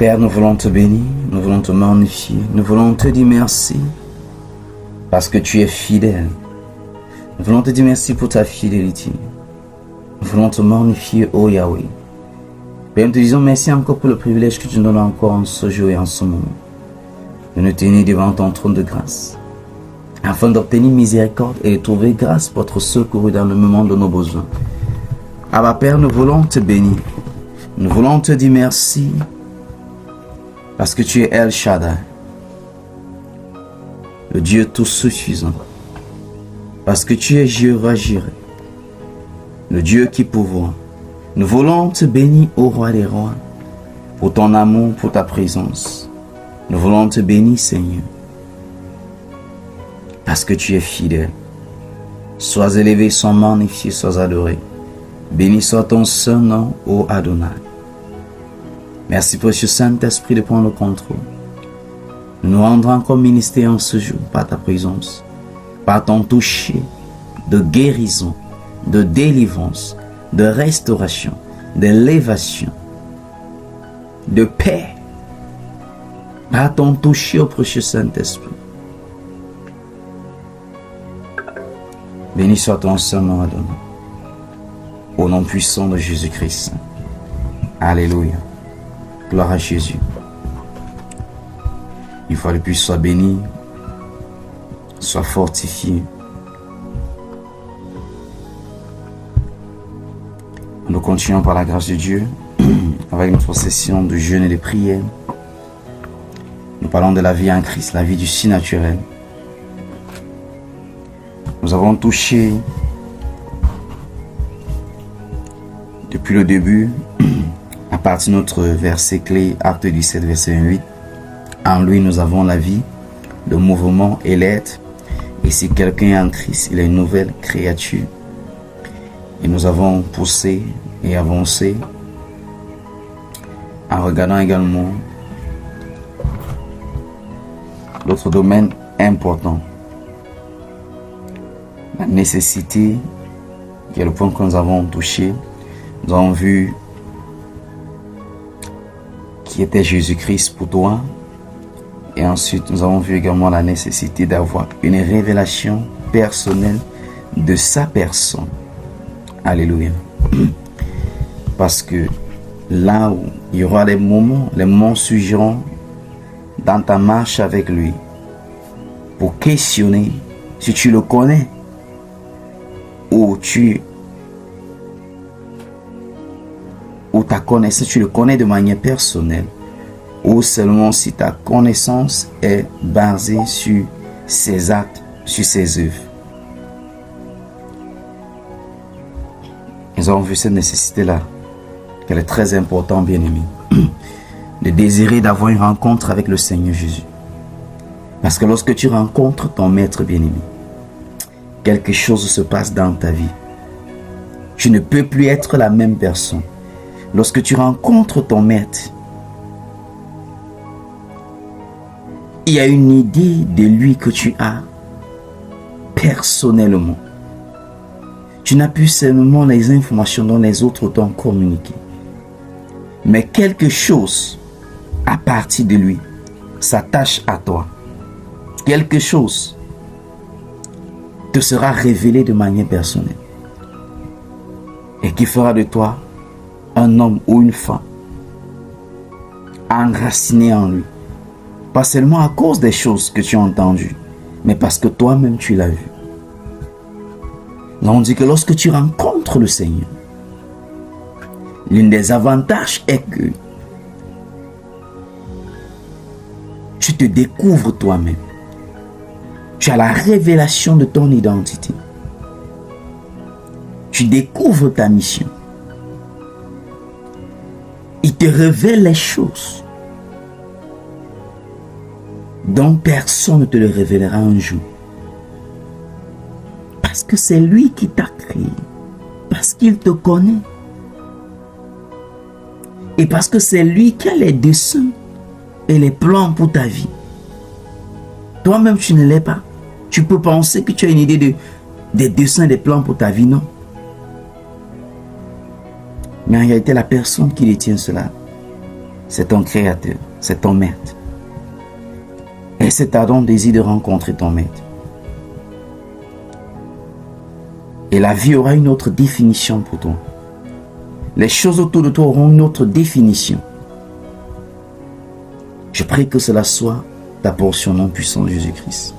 Père, nous voulons te bénir, nous voulons te magnifier, nous voulons te dire merci parce que tu es fidèle. Nous voulons te dire merci pour ta fidélité. Nous voulons te magnifier, ô Yahweh. Père, nous te disons merci encore pour le privilège que tu nous donnes encore en ce jour et en ce moment, de nous tenir devant ton trône de grâce, afin d'obtenir miséricorde et de trouver grâce pour être secouru dans le moment de nos besoins. Abba Père, nous voulons te bénir. Nous voulons te dire merci parce que tu es El Shaddai, le Dieu tout suffisant. Parce que tu es Jéhovah Jireh, le Dieu qui pourvoit. Nous voulons te bénir, ô Roi des rois, pour ton amour, pour ta présence. Nous voulons te bénir, Seigneur, parce que tu es fidèle. Sois élevé, sois magnifié, sois adoré. Béni soit ton saint nom, ô Adonai. Merci, précieux Saint-Esprit, de prendre le contrôle. Nous nous rendrons encore ministère en ce jour par ta présence, par ton toucher de guérison, de délivrance, de restauration, d'élévation, de paix, par ton toucher au précieux Saint-Esprit. Béni soit ton saint nom, Adonai. Au nom puissant de Jésus-Christ. Alléluia. Gloire à Jésus. Une fois de plus, sois béni, sois fortifié. Nous continuons par la grâce de Dieu avec notre session de jeûne et de prière. Nous parlons de la vie en Christ, la vie du surnaturel. Nous avons touché depuis le début, à partir de notre verset clé, Acte 17, verset 8, en lui nous avons la vie, le mouvement et l'être. Et si quelqu'un est en Christ, il est une nouvelle créature. Et nous avons poussé et avancé en regardant également l'autre domaine important, la nécessité, qui est le point que nous avons touché. Nous avons vu qui était Jésus-Christ pour toi. Et ensuite, nous avons vu également la nécessité d'avoir une révélation personnelle de sa personne. Alléluia. Parce que là où il y aura les moments surgiront dans ta marche avec lui pour questionner si tu le connais ou ta connaissance, tu le connais de manière personnelle, ou seulement si ta connaissance est basée sur ses actes, sur ses œuvres. Nous avons vu cette nécessité-là, qu'elle est très importante, bien-aimé, de désirer d'avoir une rencontre avec le Seigneur Jésus. Parce que lorsque tu rencontres ton maître bien-aimé, quelque chose se passe dans ta vie. Tu ne peux plus être la même personne. Lorsque tu rencontres ton maître, il y a une idée de lui que tu as personnellement. Tu n'as plus seulement les informations dont les autres t'ont communiqué, mais quelque chose à partir de lui s'attache à toi. Quelque chose te sera révélé de manière personnelle et qui fera de toi un homme ou une femme enraciné en lui. Pas seulement à cause des choses que tu as entendues, mais parce que toi-même tu l'as vu. On dit que lorsque tu rencontres le Seigneur, l'un des avantages est que tu te découvres toi-même. Tu as la révélation de ton identité. Tu découvres ta mission. Il te révèle les choses dont personne ne te le révélera un jour. Parce que c'est lui qui t'a créé. Parce qu'il te connaît. Et parce que c'est lui qui a les desseins et les plans pour ta vie. Toi-même, tu ne l'es pas. Tu peux penser que tu as une idée des desseins et des plans pour ta vie, non. Mais en réalité, la personne qui détient cela, c'est ton créateur, c'est ton maître. Et c'est à ton désir de rencontrer ton maître. Et la vie aura une autre définition pour toi. Les choses autour de toi auront une autre définition. Je prie que cela soit ta portion, nom puissant de Jésus-Christ.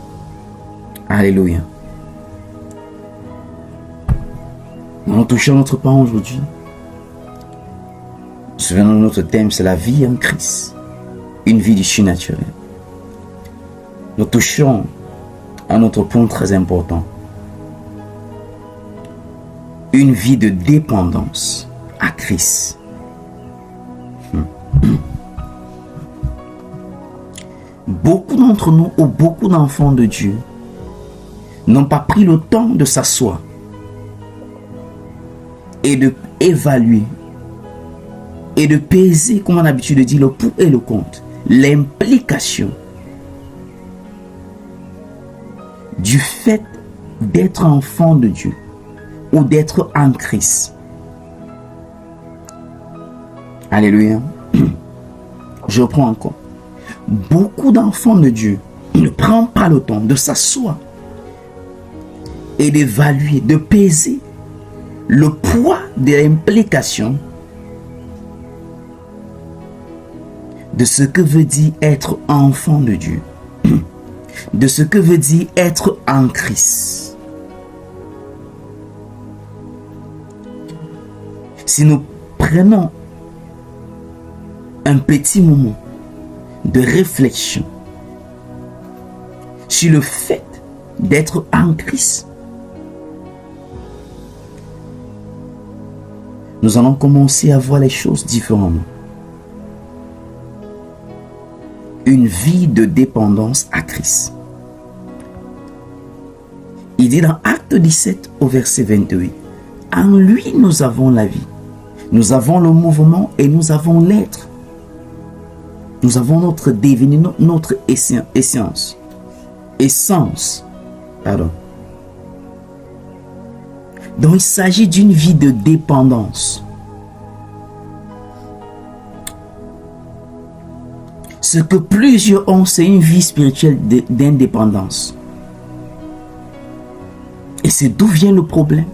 Alléluia. Nous touchons notre pain aujourd'hui. Souvenons-nous, notre thème, c'est la vie en Christ. Une vie du surnaturel. Nous touchons à notre point très important. Une vie de dépendance à Christ. Beaucoup d'entre nous ou beaucoup d'enfants de Dieu n'ont pas pris le temps de s'asseoir et de évaluer et de peser, comme on a l'habitude de dire, le pour et le contre, l'implication du fait d'être enfant de Dieu ou d'être en Christ. Alléluia. Je reprends encore. Beaucoup d'enfants de Dieu ne prennent pas le temps de s'asseoir et d'évaluer, de peser le poids de l'implication de ce que veut dire être enfant de Dieu, de ce que veut dire être en Christ. Si nous prenons un petit moment de réflexion sur le fait d'être en Christ, nous allons commencer à voir les choses différemment. Une vie de dépendance à Christ. Il dit dans Acte 17 au verset 28, en lui nous avons la vie, nous avons le mouvement et nous avons l'être. Nous avons notre devenir, notre essence. Donc il s'agit d'une vie de dépendance. Ce que plusieurs ont, c'est une vie spirituelle d'indépendance. Et c'est d'où vient le problème.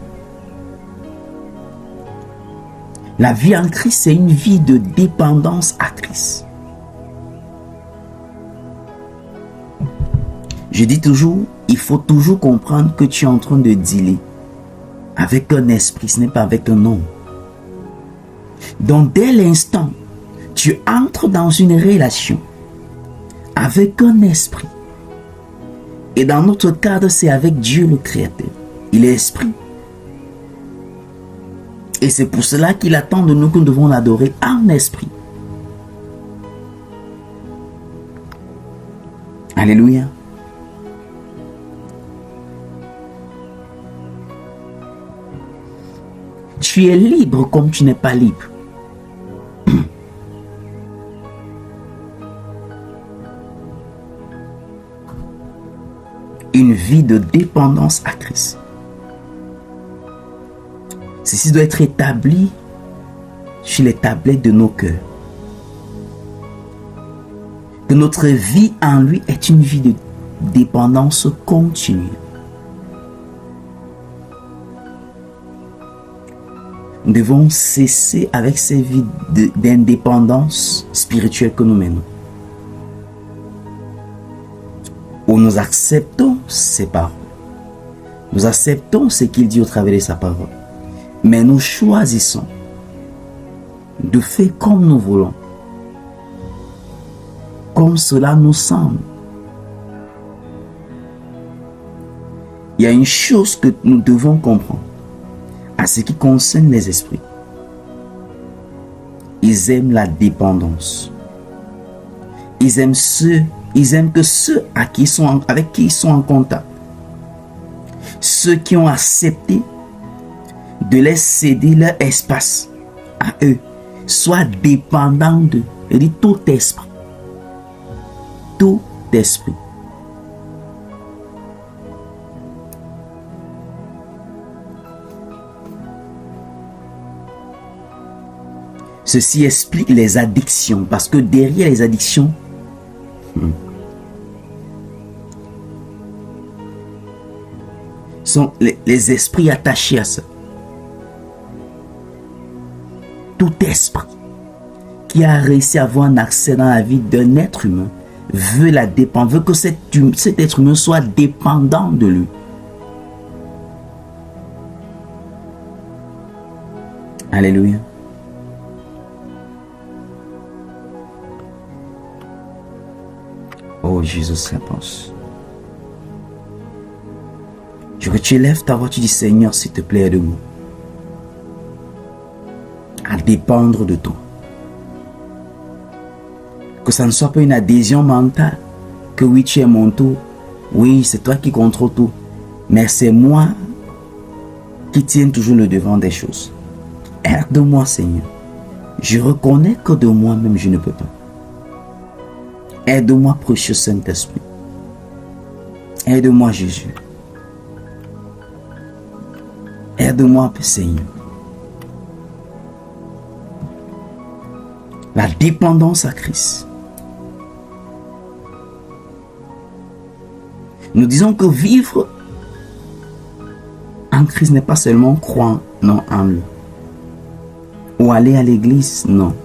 La vie en Christ, c'est une vie de dépendance à Christ. Je dis toujours, il faut toujours comprendre que tu es en train de dealer avec un esprit, ce n'est pas avec un homme. Donc dès l'instant, tu entres dans une relation avec un esprit. Et dans notre cadre, c'est avec Dieu le Créateur. Il est esprit. Et c'est pour cela qu'il attend de nous que nous devons l'adorer en esprit. Alléluia. Tu es libre comme tu n'es pas libre. Une vie de dépendance à Christ. Ceci doit être établi sur les tablettes de nos cœurs. Que notre vie en lui est une vie de dépendance continue. Nous devons cesser avec ces vies d'indépendance spirituelle que nous menons. Où nous acceptons ses paroles. Nous acceptons ce qu'il dit au travers de sa parole. Mais nous choisissons de faire comme nous voulons. Comme cela nous semble. Il y a une chose que nous devons comprendre. À ce qui concerne les esprits. Ils aiment la dépendance. Ils aiment que ceux avec qui ils sont en contact, ceux qui ont accepté de les céder leur espace à eux, soient dépendants d'eux. Il dit tout esprit. Tout esprit. Ceci explique les addictions, parce que derrière les addictions, sont les esprits attachés à ça. Tout esprit qui a réussi à avoir un accès dans la vie d'un être humain veut la dépendre, veut que cet être humain soit dépendant de lui. Alléluia. Oh Jésus, réponse. Je veux que tu élèves ta voix, tu dis Seigneur, s'il te plaît, aide-moi à dépendre de toi. Que ça ne soit pas une adhésion mentale, que oui, tu es mon tout, oui, c'est toi qui contrôle tout, mais c'est moi qui tiens toujours le devant des choses. Aide-moi, Seigneur. Je reconnais que de moi-même, je ne peux pas. Aide-moi, précieux Saint-Esprit. Aide-moi, Jésus. Aide-moi, Seigneur. La dépendance à Christ. Nous disons que vivre en Christ n'est pas seulement croire en lui. Ou aller à l'église, non.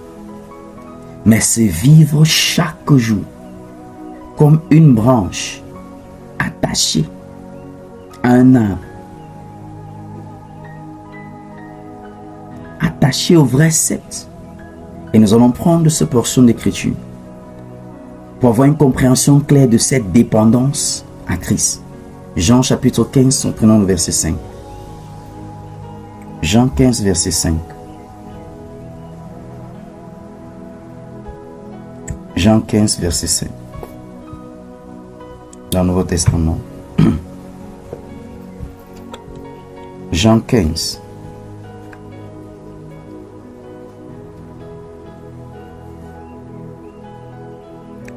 Mais c'est vivre chaque jour comme une branche attachée à un arbre. Attachée au vrai sceptre. Et nous allons prendre cette portion d'écriture pour avoir une compréhension claire de cette dépendance à Christ. Jean chapitre 15, prenons le verset 5. Jean 15, verset 5. Jean 15, verset 5. Dans le Nouveau Testament. Jean 15.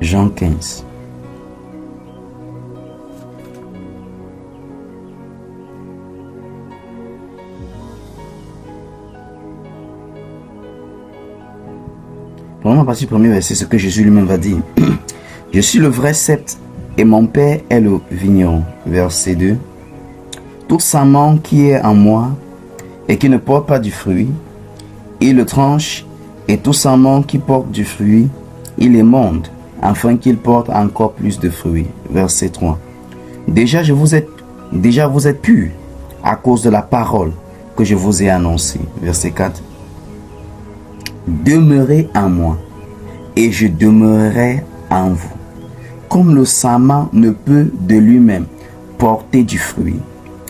Jean 15. Prenons la partie du premier verset, ce que Jésus lui-même va dire. Je suis le vrai sceptre et mon Père est le vigneron. Verset 2. Tout sarment qui est en moi et qui ne porte pas du fruit, il le tranche, et tout sarment qui porte du fruit, il émonde, afin qu'il porte encore plus de fruits. Verset 3. Déjà vous êtes purs à cause de la parole que je vous ai annoncée. Verset 4. Demeurez en moi, et je demeurerai en vous. Comme le sarment ne peut de lui-même porter du fruit,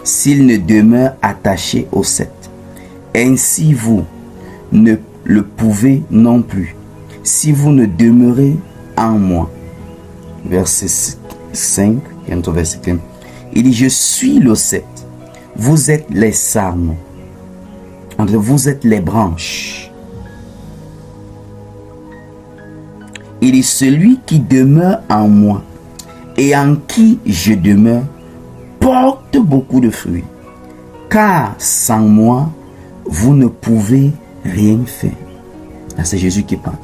s'il ne demeure attaché au sceptre. Ainsi vous ne le pouvez non plus, si vous ne demeurez en moi. Verset 5, verset 15. Il dit, je suis le sceptre, vous êtes les sarments, vous êtes les branches. Il est celui qui demeure en moi et en qui je demeure porte beaucoup de fruits. Car sans moi, vous ne pouvez rien faire. Là, c'est Jésus qui parle.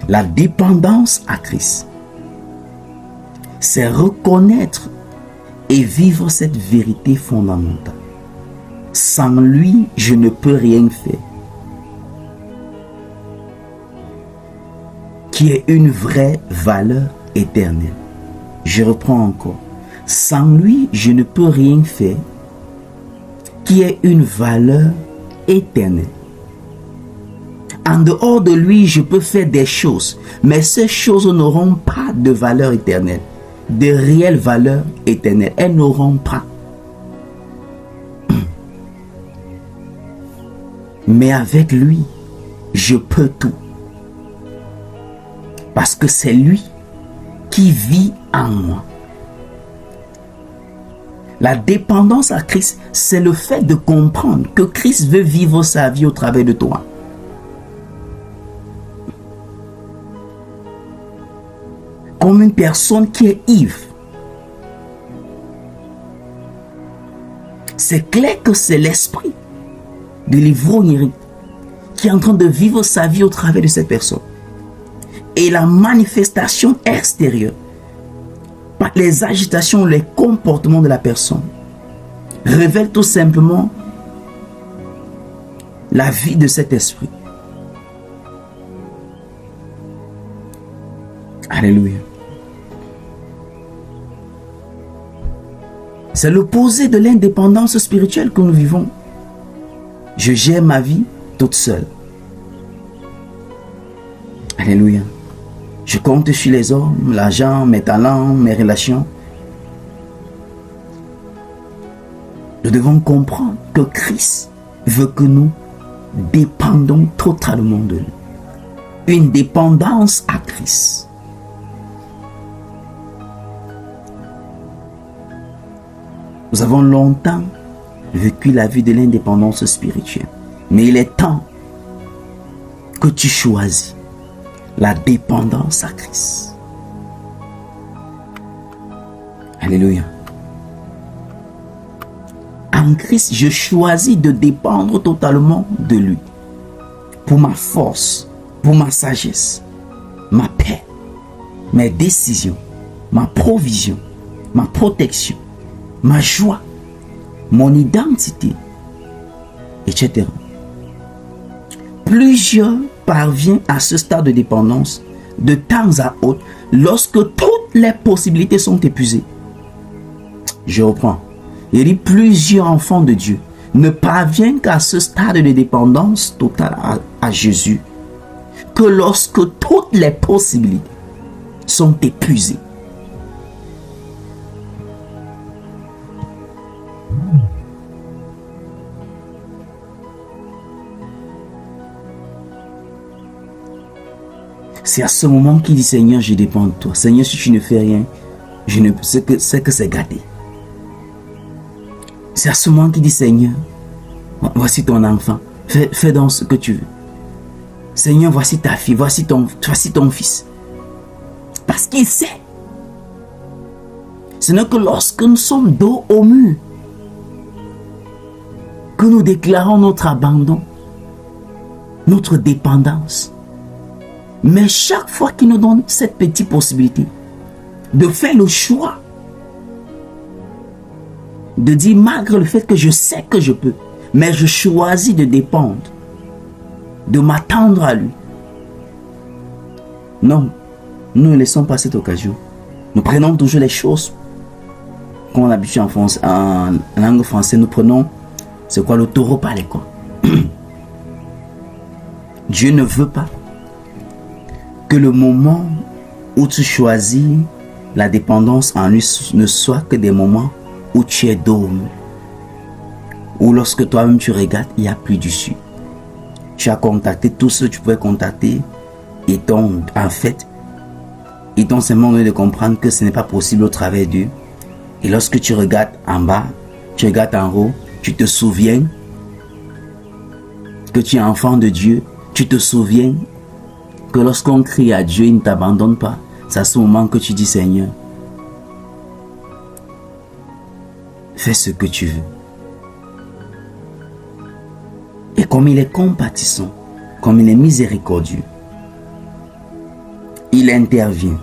La dépendance à Christ, c'est reconnaître et vivre cette vérité fondamentale. Sans lui, je ne peux rien faire. Qui est une vraie valeur éternelle. Je reprends encore. Sans lui, je ne peux rien faire. Qui est une valeur éternelle. En dehors de lui, je peux faire des choses, mais ces choses n'auront pas de valeur éternelle, de réelle valeur éternelle. Elles n'auront pas. Mais avec lui, je peux tout. Parce que c'est lui qui vit en moi. La dépendance à Christ, c'est le fait de comprendre que Christ veut vivre sa vie au travers de toi. Comme une personne qui est ivre. c'est clair que c'est l'esprit de l'ivrognerie qui est en train de vivre sa vie au travers de cette personne. Et la manifestation extérieure, par les agitations, les comportements de la personne, révèle tout simplement la vie de cet esprit. Alléluia. C'est l'opposé de l'indépendance spirituelle que nous vivons. Je gère ma vie toute seule. Alléluia. Je compte sur les hommes, l'argent, mes talents, mes relations. Nous devons comprendre que Christ veut que nous dépendons totalement de lui. Une dépendance à Christ. Nous avons longtemps vécu la vie de l'indépendance spirituelle. Mais il est temps que tu choisis la dépendance à Christ. Alléluia. En Christ, je choisis de dépendre totalement de lui. Pour ma force, pour ma sagesse, ma paix, mes décisions, ma provision, ma protection, ma joie, mon identité, etc. Plusieurs parviennent à ce stade de dépendance de temps à autre lorsque toutes les possibilités sont épuisées. Je reprends. Il dit plusieurs enfants de Dieu ne parviennent qu'à ce stade de dépendance totale à Jésus que lorsque toutes les possibilités sont épuisées. C'est à ce moment qu'il dit Seigneur, je dépends de toi. Seigneur, si tu ne fais rien, je ne sais que c'est gâté. C'est à ce moment qu'il dit Seigneur, voici ton enfant, fais donc ce que tu veux. Seigneur, voici ta fille, voici ton fils. Parce qu'il sait. Ce n'est que lorsque nous sommes dos au mur que nous déclarons notre abandon, notre dépendance. Mais chaque fois qu'il nous donne cette petite possibilité de faire le choix, de dire malgré le fait que je sais que je peux, mais je choisis de dépendre, de m'attendre à lui. Non, nous ne laissons pas cette occasion. Nous prenons toujours les choses qu'on a habitué en langue française. Nous prenons, c'est quoi, le taureau par les cornes. Dieu ne veut pas que le moment où tu choisis la dépendance en lui ne soit que des moments où tu es dos, où lorsque toi-même tu regardes, il n'y a plus d'issue. Tu as contacté tout ce que tu pouvais contacter et en fait, ils t'ont simplement donné de comprendre que ce n'est pas possible au travers d'eux. Et lorsque tu regardes en bas, tu regardes en haut, tu te souviens que tu es enfant de Dieu, tu te souviens que lorsqu'on crie à Dieu, il ne t'abandonne pas. C'est à ce moment que tu dis Seigneur, fais ce que tu veux. Et comme il est compatissant, comme il est miséricordieux, il intervient.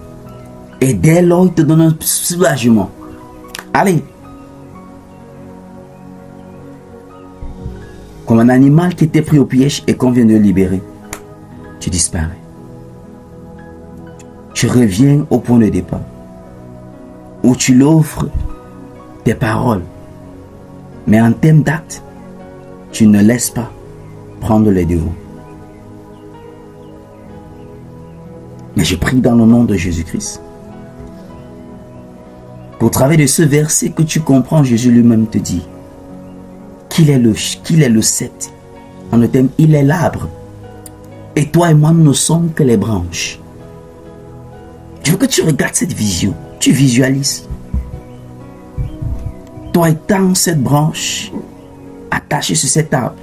Et dès lors, il te donne un soulagement. Allez. Comme un animal qui était pris au piège et qu'on vient de le libérer, tu disparais. Tu reviens au point de départ, où tu l'offres tes paroles. Mais en termes d'actes, tu ne laisses pas prendre les devants. Mais je prie dans le nom de Jésus-Christ. Au travers de ce verset que tu comprends, Jésus lui-même te dit qu'il est le cep. En le thème, il est l'arbre. Et toi et moi, nous ne sommes que les branches. Je veux que tu regardes cette vision. Tu visualises. Toi étant cette branche attachée sur cet arbre.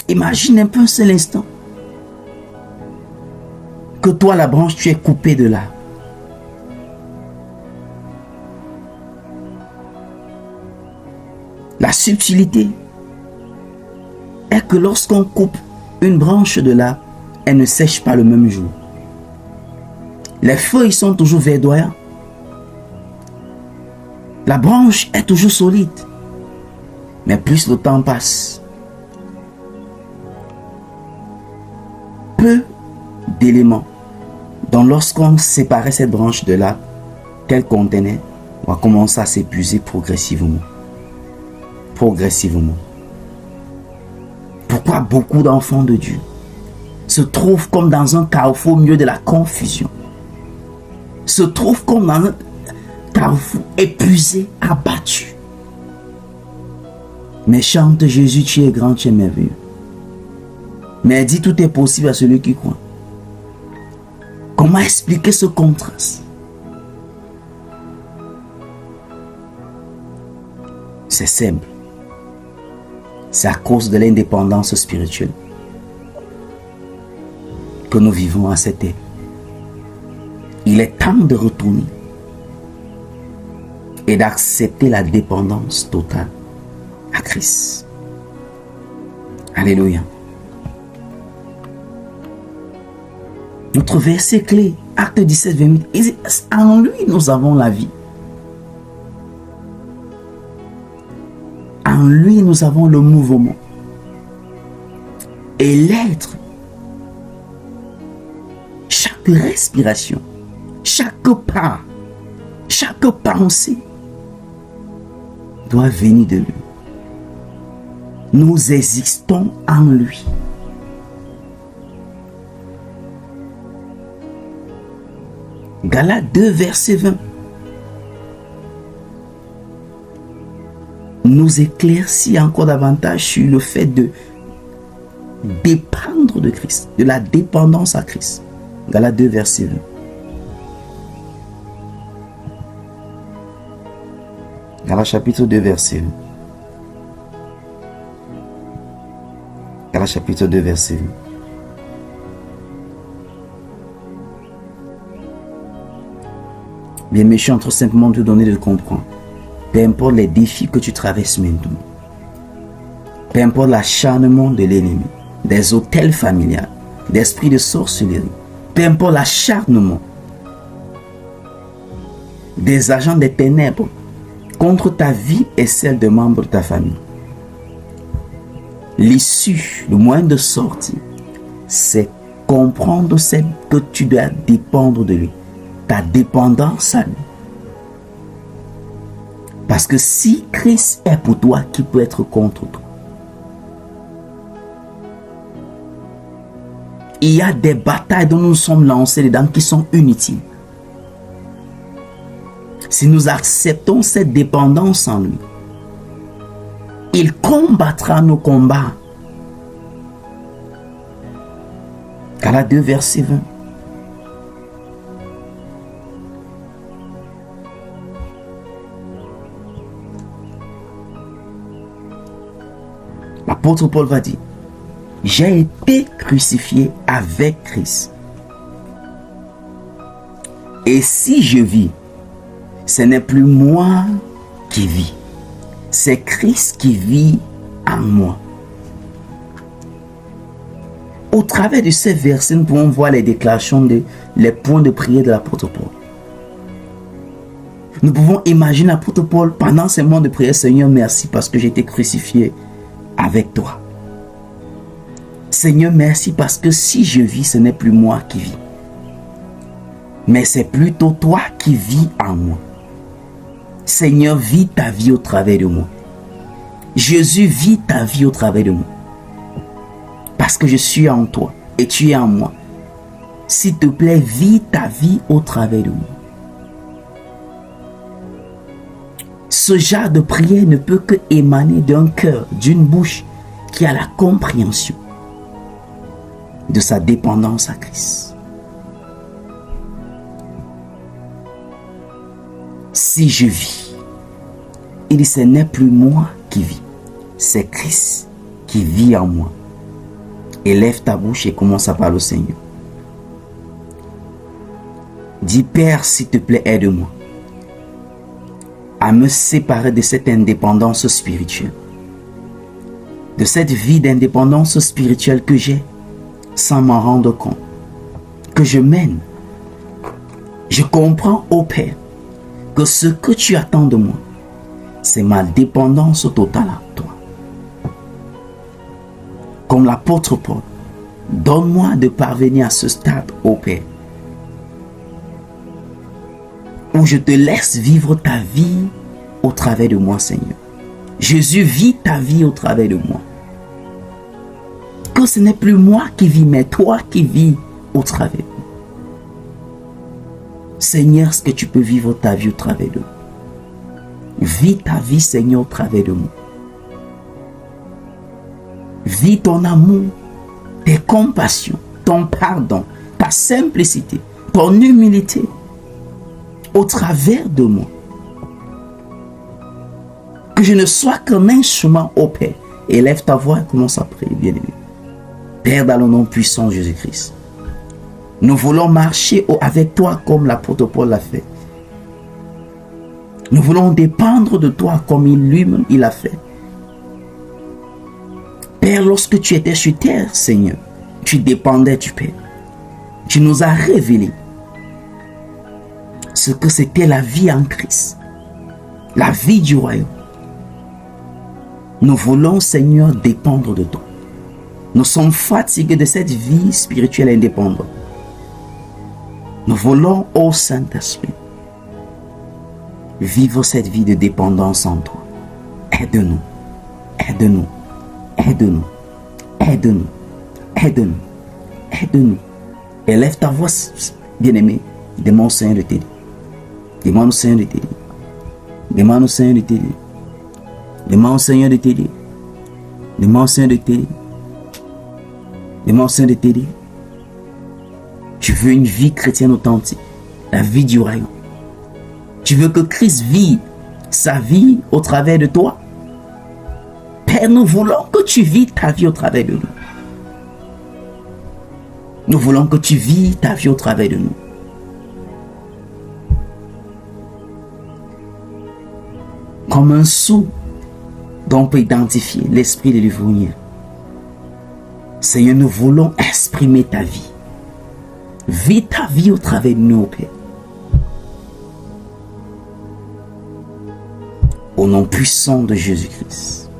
Imagine un peu un seul instant que toi, la branche, tu es coupé de l'arbre. La subtilité est que lorsqu'on coupe une branche de l'arbre, elle ne sèche pas le même jour. Les feuilles sont toujours verdoyantes. La branche est toujours solide. Mais plus le temps passe, peu d'éléments dont lorsqu'on séparait cette branche de l'arbre qu'elle contenait, on va commencer à s'épuiser progressivement. Progressivement. Pourquoi beaucoup d'enfants de Dieu se trouvent comme dans un carrefour au milieu de la confusion, se trouvent comme dans un carrefour épuisés, abattus. Mais chante Jésus, tu es grand, tu es merveilleux. Mais dit tout est possible à celui qui croit. Comment expliquer ce contraste? C'est simple. C'est à cause de l'indépendance spirituelle que nous vivons à cette ère. Il est temps de retourner et d'accepter la dépendance totale à Christ. Alléluia. Notre verset clé, Acte 17, 28, en lui nous avons la vie. En lui nous avons le mouvement et l'être. Chaque respiration, chaque pas, chaque pensée doit venir de lui. Nous existons en lui. Galates 2, verset 20 nous éclaircit encore davantage sur le fait de dépendre de Christ, de la dépendance à Christ. Galates 2, verset 20. Galates chapitre 2, verset 20. Galates chapitre 2, verset 20. Bien, mais je suis en train simplement de te donner de comprendre. Peu importe les défis que tu traverses maintenant, peu importe l'acharnement de l'ennemi, des hôtels familiales, d'esprits de sorcellerie, peu importe l'acharnement des agents des ténèbres contre ta vie et celle de membres de ta famille, l'issue, le moyen de sortir, c'est comprendre que tu dois dépendre de lui, ta dépendance à lui. Parce que si Christ est pour toi, qui peut être contre toi? Il y a des batailles dont nous sommes lancés dedans qui sont inutiles. Si nous acceptons cette dépendance en lui, il combattra nos combats. Galates 2, verset 20. L'apôtre Paul va dire, j'ai été crucifié avec Christ. Et si je vis, ce n'est plus moi qui vis, c'est Christ qui vit en moi. Au travers de ces versets, nous pouvons voir les déclarations, les points de prière de l'apôtre Paul. Nous pouvons imaginer l'apôtre Paul pendant ces moments de prière, Seigneur, merci parce que j'ai été crucifié avec toi. Seigneur, merci parce que si je vis, ce n'est plus moi qui vis, mais c'est plutôt toi qui vis en moi. Seigneur, vis ta vie au travers de moi. Jésus, vis ta vie au travers de moi. Parce que je suis en toi et tu es en moi. S'il te plaît, vis ta vie au travers de moi. Ce genre de prière ne peut que émaner d'un cœur, d'une bouche qui a la compréhension de sa dépendance à Christ. Si je vis, il dit, ce n'est plus moi qui vis, c'est Christ qui vit en moi. Élève ta bouche et commence à parler au Seigneur. Dis, Père, s'il te plaît, aide-moi. à me séparer de cette indépendance spirituelle, de cette vie d'indépendance spirituelle que j'ai sans m'en rendre compte, que je mène. Je comprends, ô Père, que ce que tu attends de moi, c'est ma dépendance totale à toi. Comme l'apôtre Paul, donne-moi de parvenir à ce stade, ô Père, où je te laisse vivre ta vie au travers de moi, Seigneur. Jésus, vis ta vie au travers de moi. Que ce n'est plus moi qui vis, mais toi qui vis au travers de moi. Seigneur, est-ce que tu peux vivre ta vie au travers de moi? Vis ta vie, Seigneur, au travers de moi. Vis ton amour, tes compassions, ton pardon, ta simplicité, ton humilité au travers de moi. Que je ne sois qu'un instrument au Père. Élève ta voix et commence à prier, bien-aimé. Père, dans le nom puissant de Jésus-Christ, nous voulons marcher avec toi comme l'apôtre Paul l'a fait. Nous voulons dépendre de toi comme lui-même il a fait. Père, lorsque tu étais sur terre, Seigneur, tu dépendais du Père. Tu nous as révélé ce que c'était la vie en Christ, la vie du royaume. Nous voulons, Seigneur, dépendre de toi. Nous sommes fatigués de cette vie spirituelle indépendante. Nous voulons, ô Saint-Esprit, vivre cette vie de dépendance en toi. Aide-nous, aide-nous, aide-nous, aide-nous, aide-nous, aide-nous. Élève ta voix, bien-aimé. Demande au Seigneur de t'aider. Demande au Seigneur de t'aider. Demande au Seigneur de t'aider. Demande au Seigneur de t'aider. Demande au Seigneur de t'aider. Demande au Seigneur de t'aider. Tu veux une vie chrétienne authentique, la vie du royaume. Tu veux que Christ vive sa vie au travers de toi. Père, nous voulons que tu vives ta vie au travers de nous. Nous voulons que tu vives ta vie au travers de nous. Comme un sceau dont on peut identifier l'esprit de l'ivrogne. Seigneur, nous voulons exprimer ta vie. Vis ta vie au travers de nous, Père. Au nom puissant de Jésus-Christ.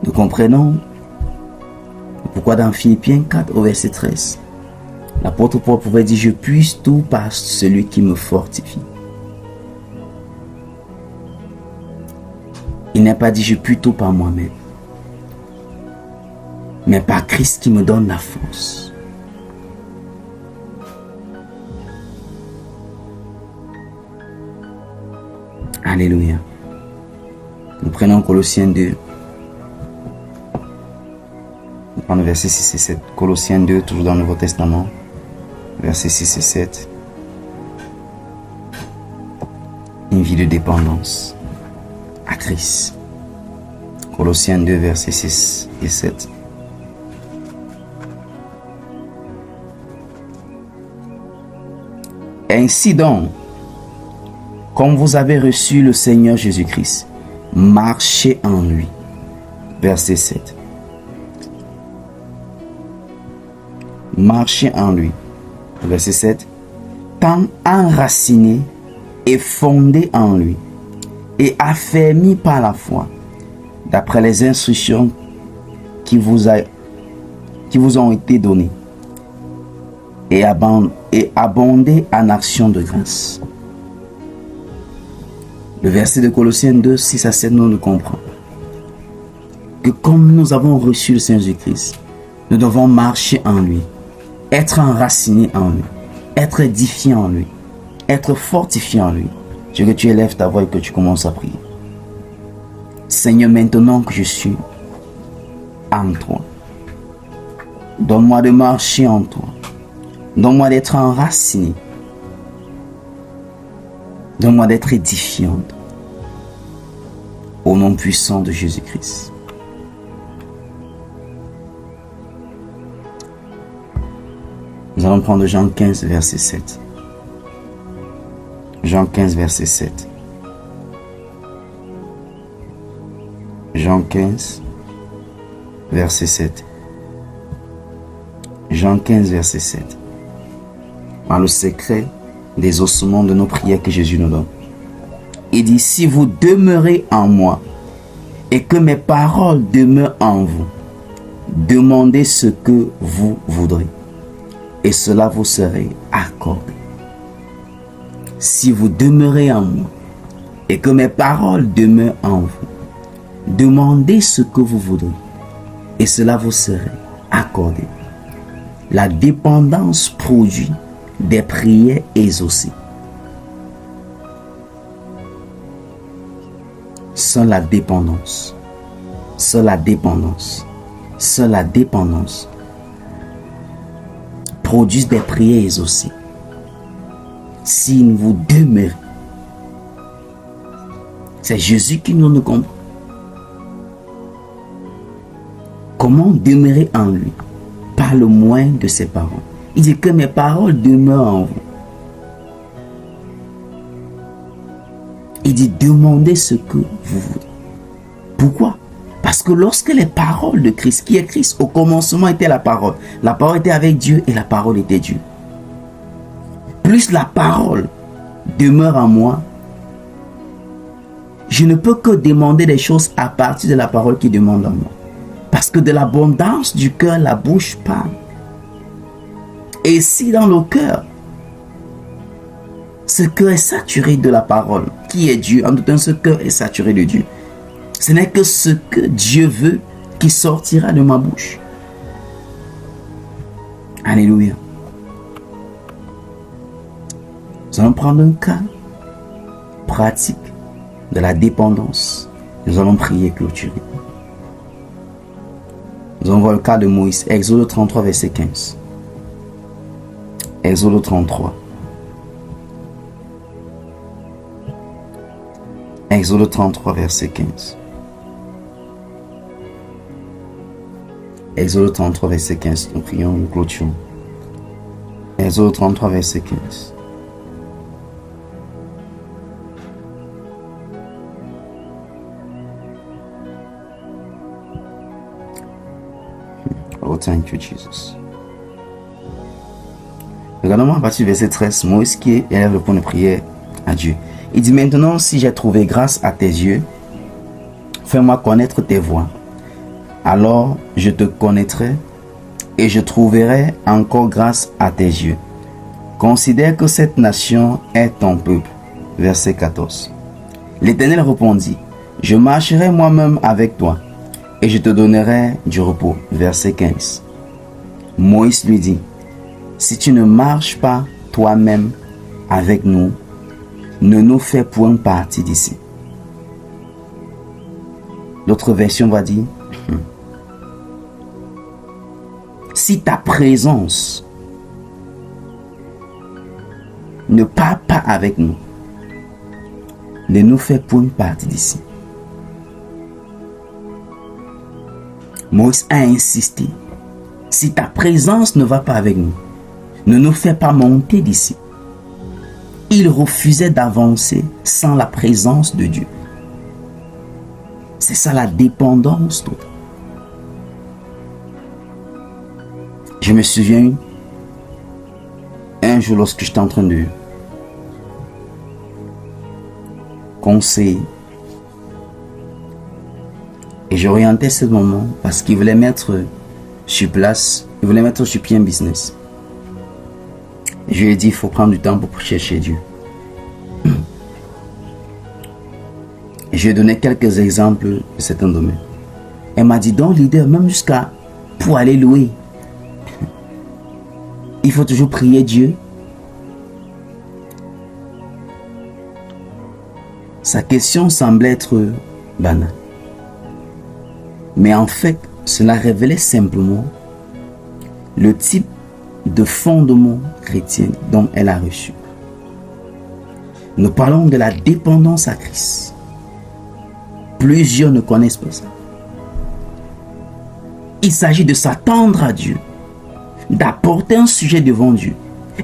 Nous comprenons pourquoi dans Philippiens 4 au verset 13, l'apôtre Paul pouvait dire: je puisse tout par celui qui me fortifie. Il n'a pas dit je puis tout par moi-même, mais par Christ qui me donne la force. Alléluia. Nous prenons Colossiens 2. Nous prenons versets 6 et 7. Colossiens 2, toujours dans le Nouveau Testament. Versets 6 et 7. Une vie de dépendance à Christ. Colossiens 2, versets 6 et 7. Ainsi donc, comme vous avez reçu le Seigneur Jésus-Christ, marchez en lui. Verset 7. Marchez en lui. Verset 7. Tant enraciné et fondé en lui, et affermi par la foi, d'après les instructions qui vous ont été données, et abondé en actions de grâce. Le verset de Colossiens 2, 6 à 7, nous le comprenons. Que comme nous avons reçu le Seigneur Jésus-Christ, nous devons marcher en lui, être enracinés en lui, être édifiés en lui, être fortifiés en lui. Je veux que tu élèves ta voix et que tu commences à prier. Seigneur, maintenant que je suis en toi, donne-moi de marcher en toi. Donne-moi d'être enraciné. Donne-moi d'être édifiante. Au nom puissant de Jésus-Christ. Nous allons prendre Jean 15, verset 7. Jean 15, verset 7. Jean 15, verset 7. Jean 15, verset 7. Par le secret des ossements de nos prières que Jésus nous donne. Il dit, si vous demeurez en moi et que mes paroles demeurent en vous, demandez ce que vous voudrez et cela vous serait accordé. Si vous demeurez en moi et que mes paroles demeurent en vous, demandez ce que vous voudrez et cela vous serait accordé. La dépendance produit des prières exaucées. Sans la dépendance, produisent des prières exaucées. Si vous demeurez, c'est Jésus qui nous comprend. Comment demeurer en lui? Par le moyen de ses paroles. Il dit que mes paroles demeurent en vous. Il dit demandez ce que vous voulez. Pourquoi? Parce que lorsque les paroles de Christ, qui est Christ, au commencement était la parole était avec Dieu et la parole était Dieu. Plus la parole demeure en moi, je ne peux que demander des choses à partir de la parole qui demande en moi. Parce que de l'abondance du cœur, la bouche parle. Et si dans le cœur, ce cœur est saturé de la parole, qui est Dieu, en tout cas ce cœur est saturé de Dieu, ce n'est que ce que Dieu veut qui sortira de ma bouche. Alléluia. Nous allons prendre un cas pratique de la dépendance. Nous allons prier, clôturer. Nous allons voir le cas de Moïse. Exode 33, verset 15. Exode 33. Exode 33, verset 15. Exode 33, verset 15. Nous prions, nous clôturons. Exode 33, verset 15. Oh, thank you, Jesus. Regardons à partir du verset 13, Moïse qui élève le point de prière à Dieu. Il dit maintenant, si j'ai trouvé grâce à tes yeux, fais-moi connaître tes voies. Alors je te connaîtrai et je trouverai encore grâce à tes yeux. Considère que cette nation est ton peuple. Verset 14. L'Éternel répondit, je marcherai moi-même avec toi et je te donnerai du repos. Verset 15. Moïse lui dit, si tu ne marches pas toi-même avec nous, ne nous fais point partie d'ici. L'autre version va dire, si ta présence ne part pas avec nous, ne nous fais point partie d'ici. Moïse a insisté, si ta présence ne va pas avec nous, ne nous fais pas monter d'ici. Il refusait d'avancer sans la présence de Dieu. C'est ça la dépendance totale. Je me souviens, un jour lorsque j'étais en train de conseiller, et j'orientais ce moment parce qu'il voulait mettre sur place, il voulait mettre sur pied un business. Je lui ai dit, il faut prendre du temps pour chercher Dieu. Et je lui ai donné quelques exemples de certains domaines. Elle m'a dit, donc leader, même jusqu'à pour aller louer, il faut toujours prier Dieu. Sa question semblait être banale. Mais en fait, cela révélait simplement le type de fondement chrétien dont elle a reçu. Nous parlons de la dépendance à Christ. Plusieurs ne connaissent pas ça. Il s'agit de s'attendre à Dieu, d'apporter un sujet devant Dieu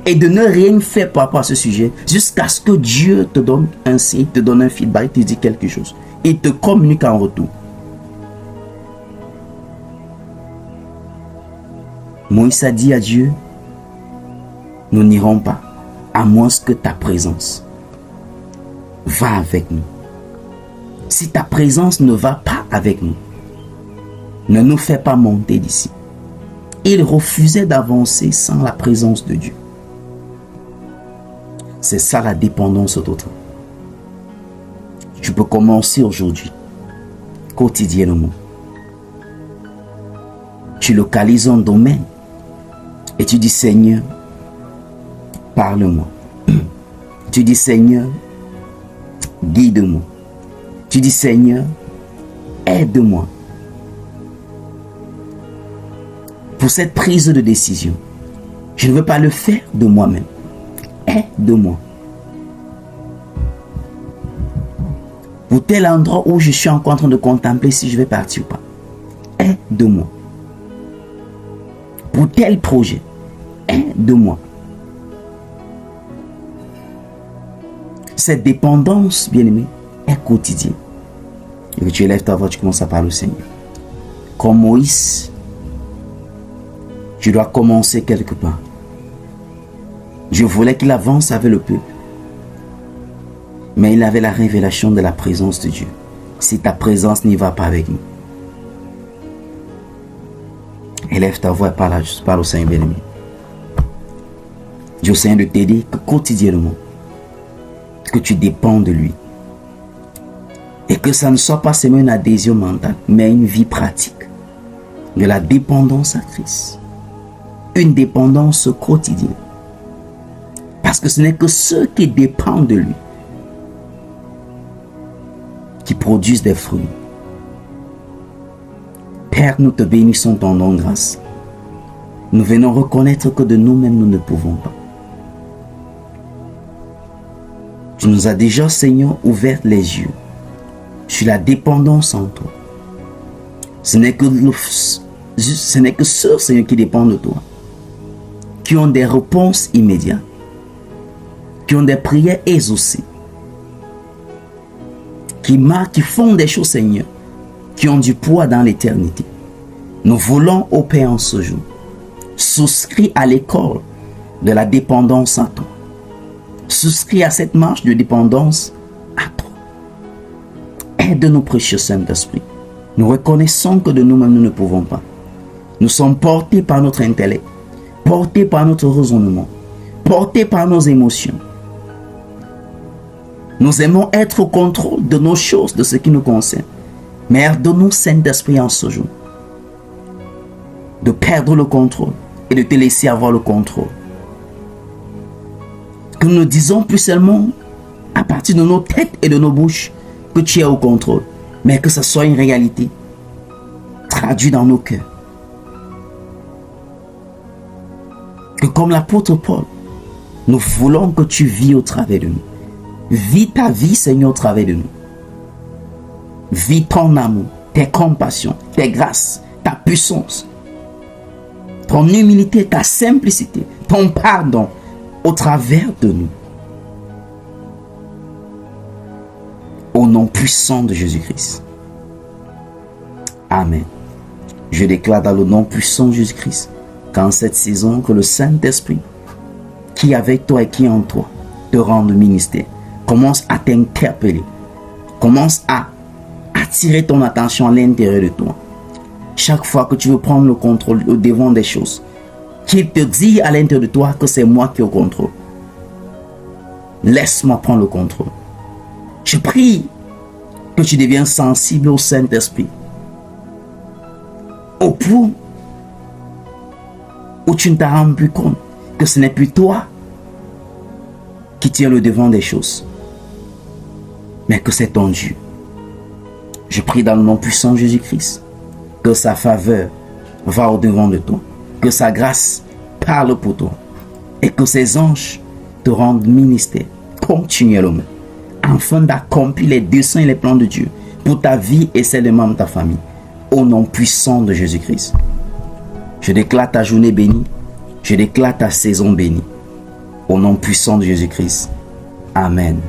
et de ne rien faire par rapport à ce sujet jusqu'à ce que Dieu te donne un signe, te donne un feedback, te dit quelque chose. Il te communique en retour. Moïse a dit à Dieu, nous n'irons pas, à moins que ta présence va avec nous. Si ta présence ne va pas avec nous, ne nous fais pas monter d'ici. Il refusait d'avancer sans la présence de Dieu. C'est ça la dépendance d'autrui. Tu peux commencer aujourd'hui, quotidiennement. Tu localises un domaine et tu dis Seigneur, parle-moi. Tu dis Seigneur, guide-moi. Tu dis Seigneur, aide-moi. Pour cette prise de décision, je ne veux pas le faire de moi-même. Aide-moi. Pour tel endroit où je suis encore en train de contempler si je vais partir ou pas. Aide-moi. Pour tel projet, aide-moi. Cette dépendance, bien-aimé, est quotidienne. Et que tu élèves ta voix, tu commences à parler au Seigneur. Comme Moïse, tu dois commencer quelque part. Je voulais qu'il avance avec le peuple. Mais il avait la révélation de la présence de Dieu. Si ta présence n'y va pas avec nous, élève ta voix et parle au Seigneur bien-aimé. Dieu Seigneur de t'aider que quotidiennement, que tu dépends de lui. Et que ça ne soit pas seulement une adhésion mentale, mais une vie pratique. De la dépendance à Christ. Une dépendance quotidienne. Parce que ce n'est que ceux qui dépendent de lui qui produisent des fruits. Père, nous te bénissons ton nom de grâce. Nous venons reconnaître que de nous-mêmes nous ne pouvons pas. Tu nous as déjà, Seigneur, ouvert les yeux sur la dépendance en toi. Ce n'est que ceux, Seigneur, qui dépendent de toi, qui ont des réponses immédiates, qui ont des prières exaucées, qui font des choses, Seigneur, qui ont du poids dans l'éternité. Nous voulons, ô Père, en ce jour, souscrire à l'école de la dépendance à toi. Souscrire à cette marche de dépendance à toi. Aide-nous, précieux Saint-Esprit. Nous reconnaissons que de nous-mêmes, nous ne pouvons pas. Nous sommes portés par notre intellect, portés par notre raisonnement, portés par nos émotions. Nous aimons être au contrôle de nos choses, de ce qui nous concerne. Mais aide-nous, Saint-Esprit, en ce jour, de perdre le contrôle et de te laisser avoir le contrôle. Que nous ne disons plus seulement à partir de nos têtes et de nos bouches que tu es au contrôle, mais que ce soit une réalité traduite dans nos cœurs. Que comme l'apôtre Paul, nous voulons que tu vis au travers de nous. Vis ta vie, Seigneur, au travers de nous. Vis ton amour, tes compassions, tes grâces, ta puissance, ton humilité, ta simplicité, ton pardon au travers de nous. Au nom puissant de Jésus-Christ. Amen. Je déclare dans le nom puissant de Jésus-Christ qu'en cette saison, que le Saint-Esprit qui est avec toi et qui est en toi te rende ministère. Commence à t'interpeller. Commence à attirer ton attention à l'intérieur de toi. Chaque fois que tu veux prendre le contrôle au devant des choses, qu'il te dit à l'intérieur de toi que c'est moi qui ai le contrôle. Laisse-moi prendre le contrôle. Je prie que tu deviennes sensible au Saint-Esprit. Au point où tu ne t'en rends plus compte que ce n'est plus toi qui tiens le devant des choses, mais que c'est ton Dieu. Je prie dans le nom puissant de Jésus-Christ que sa faveur va au devant de toi, que sa grâce parle pour toi et que ses anges te rendent ministère continuellement afin d'accomplir les desseins et les plans de Dieu pour ta vie et celle des membres de ta famille. Au nom puissant de Jésus-Christ. Je déclare ta journée bénie. Je déclare ta saison bénie. Au nom puissant de Jésus-Christ. Amen.